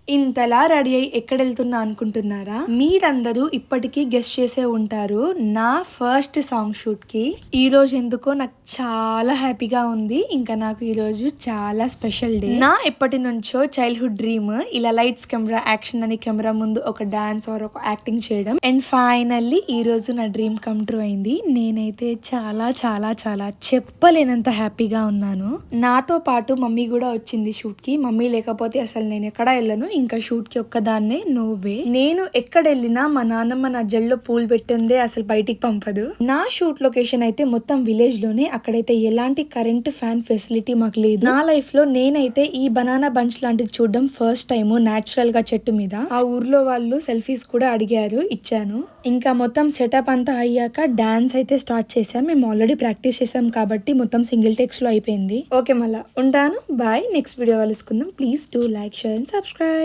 ఇంతలా రెడీ అయ్యి ఎక్కడెళ్తున్నా అనుకుంటున్నారా? మీరందరూ ఇప్పటికీ గెస్ చేసే ఉంటారు నా ఫస్ట్ సాంగ్ షూట్ కి. ఈ రోజు ఎందుకో నాకు చాలా హ్యాపీగా ఉంది. ఇంకా నాకు ఈ రోజు చాలా స్పెషల్ డే. నా ఎప్పటి నుంచో చైల్డ్హుడ్ డ్రీమ్ ఇలా లైట్స్ కెమెరా యాక్షన్ అని కెమెరా ముందు ఒక డాన్స్ ఆర్ ఒక యాక్టింగ్ చేయడం. అండ్ ఫైనల్లీ ఈ రోజు నా డ్రీమ్ కమ్ ట్రూ అయింది. నేనైతే చాలా చాలా చాలా చెప్పలేనంత హ్యాపీగా ఉన్నాను. నాతో పాటు మమ్మీ కూడా వచ్చింది షూట్ కి. మమ్మీ లేకపోతే అసలు నేను ఎక్కడ వెళ్ళను. ఇంకా షూట్ కి ఒక్కదాన్నే నోవే. నేను ఎక్కడ వెళ్ళినా మా నాన్నమ్మ నా జల్లో పూలు పెట్టిందే అసలు బయటికి పంపదు. నా షూట్ లొకేషన్ అయితే మొత్తం విలేజ్ లోనే. అక్కడైతే ఎలాంటి కరెంట్ ఫ్యాన్ ఫెసిలిటీ మాకు లేదు. నా లైఫ్ లో నేనైతే ఈ బనానా బంచ్ లాంటిది చూడడం ఫస్ట్ టైం నాచురల్ గా చెట్టు మీద. ఆ ఊర్లో వాళ్ళు సెల్ఫీస్ కూడా అడిగారు, ఇచ్చాను. ఇంకా మొత్తం సెటప్ అంతా అయ్యాక డాన్స్ అయితే స్టార్ట్ చేసాం. మేము ఆల్రెడీ ప్రాక్టీస్ చేసాం కాబట్టి మొత్తం సింగిల్ టేక్స్ లో అయిపోయింది. ఓకే మళ్ళా ఉంటాను. బాయ్. నెక్స్ట్ వీడియో కలుసుకుందాం. Please do like, share and subscribe.